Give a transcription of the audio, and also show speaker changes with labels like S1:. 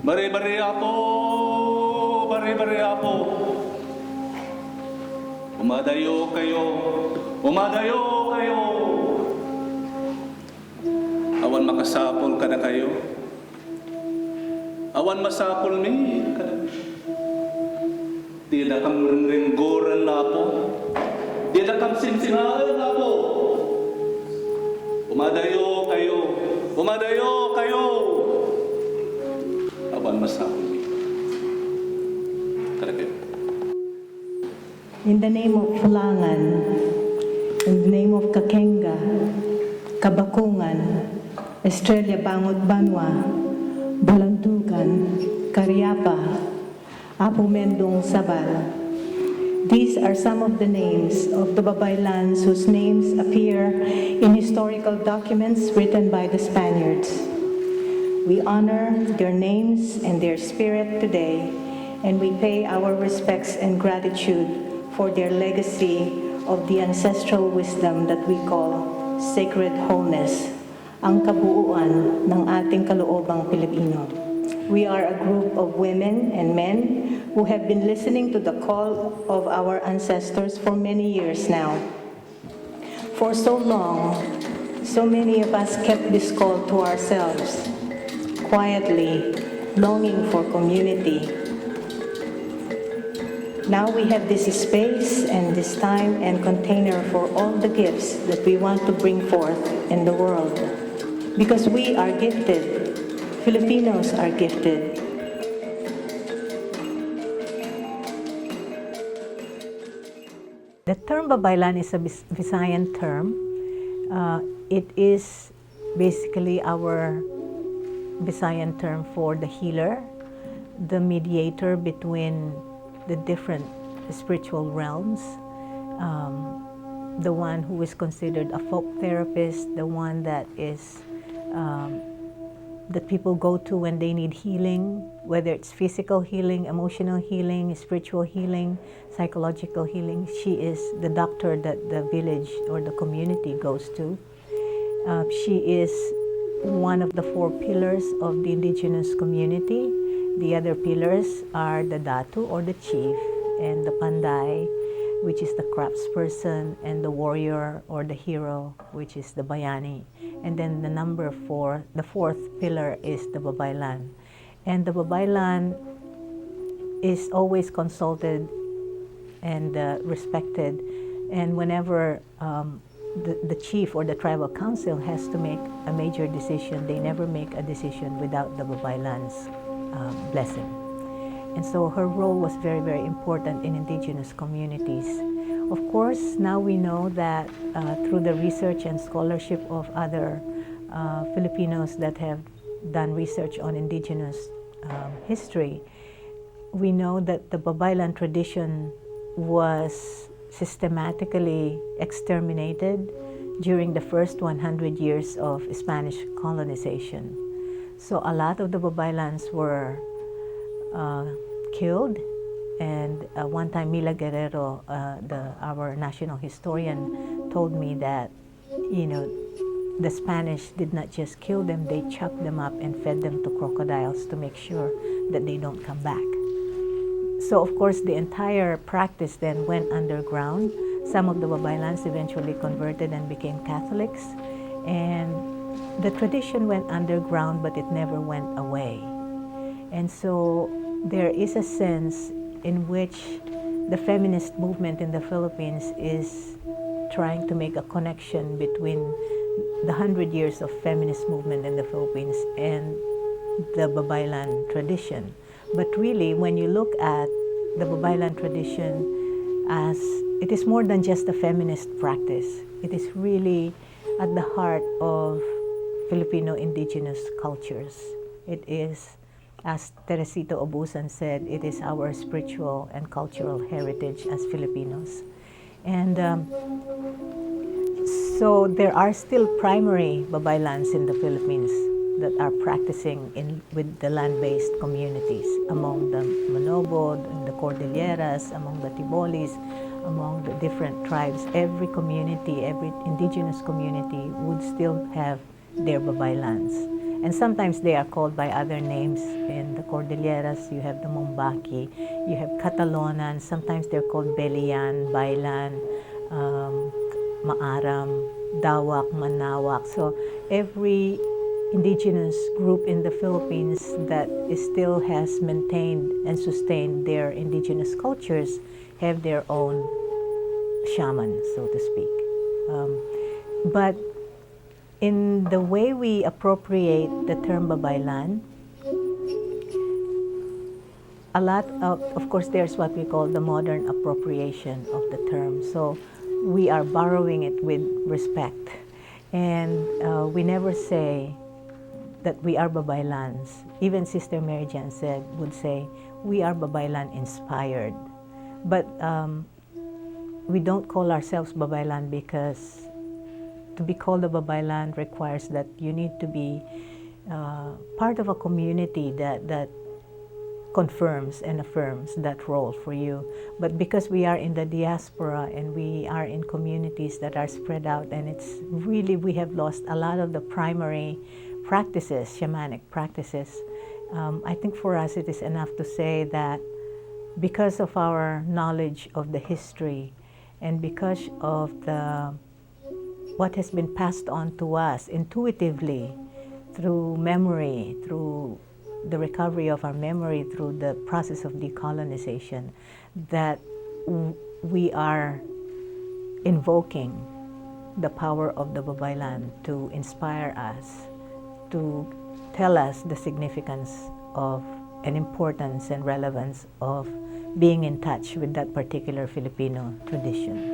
S1: Bari-bari apo, bari-bari apo. Umadayo kayo, umadayo kayo. Awan makasapol ka na kayo. Awan masapol mi ka na. Di na kang ringgoran na po. Di na kang sinsingalan na po. Umadayo kayo, umadayo kayo. Awan masapol mi ka na kayo.
S2: In the name of Fulangan, in the name of Kakenga, Kabakungan, Estrella Bangot Banwa, Balantugan, Cariapa, Apo Mendong Sabal. These are some of the names of the Babaylans whose names appear in historical documents written by the Spaniards. We honor their names and their spirit today, and we pay our respects and gratitude for their legacy of the ancestral wisdom that we call sacred wholeness, ang kabuuan ng ating kaloobang Pilipino. We are a group of women and men who have been listening to the call of our ancestors for many years now. For so long, so many of us kept this call to ourselves, quietly, longing for community. Now we have this space and this time and container for all the gifts that we want to bring forth in the world. Because we are gifted. Filipinos are gifted. The term Babaylan is a Visayan term. It is basically our Visayan term for the healer, the mediator between the different spiritual realms, the one who is considered a folk therapist, the one that is that people go to when they need healing, whether it's physical healing, emotional healing, spiritual healing, psychological healing. She is the doctor that the village or the community goes to. She is one of the 4 pillars of the indigenous community. The other pillars are the datu or the chief, and the panday, which is the craftsperson, and the warrior or the hero, which is the bayani. And then the number 4, the 4th pillar is the Babaylan. And the Babaylan is always consulted and respected. And whenever the chief or the tribal council has to make a major decision, they never make a decision without the Babaylan's blessing. And so her role was very, very important in indigenous communities. Of course, now we know that through the research and scholarship of other Filipinos that have done research on indigenous history, we know that the Babaylan tradition was systematically exterminated during the first 100 years of Spanish colonization. So a lot of the Babaylans were killed, and one time Mila Guerrero, our national historian, told me that, you know, the Spanish did not just kill them, they chopped them up and fed them to crocodiles to make sure that they don't come back. So of course the entire practice then went underground. Some of the Babaylans eventually converted and became Catholics, and the tradition went underground, but it never went away. And so there is a sense in which the feminist movement in the Philippines is trying to make a connection between the 100 years of feminist movement in the Philippines and the Babaylan tradition. But really, when you look at the Babaylan tradition, as it is more than just a feminist practice, it is really at the heart of Filipino indigenous cultures. It is, as Teresita Obusan said, it is our spiritual and cultural heritage as Filipinos. And so there are still primary Babaylans in the Philippines that are practicing with the land-based communities, among the Manobo, the Cordilleras, among the Tibolis, among the different tribes. Every community, every indigenous community would still have their Babaylans. And sometimes they are called by other names. In the Cordilleras, you have the Mombaki, you have Catalonan, sometimes they're called Belian, Baylan, Maaram, Dawak, Manawak. So every indigenous group in the Philippines that still has maintained and sustained their indigenous cultures have their own shaman, so to speak. But in the way we appropriate the term Babaylan, a lot of course, there's what we call the modern appropriation of the term. So we are borrowing it with respect. And we never say that we are Babaylans. Even Sister Mary Jan would say, we are Babaylan inspired. But we don't call ourselves Babaylan because to be called a Babaylan requires that you need to be part of a community that confirms and affirms that role for you. But because we are in the diaspora and we are in communities that are spread out, and it's really, we have lost a lot of the primary practices, shamanic practices. I think for us it is enough to say that because of our knowledge of the history and because of what has been passed on to us intuitively through memory, through the recovery of our memory, through the process of decolonization, that we are invoking the power of the Babaylan to inspire us, to tell us the significance of and importance and relevance of being in touch with that particular Filipino tradition.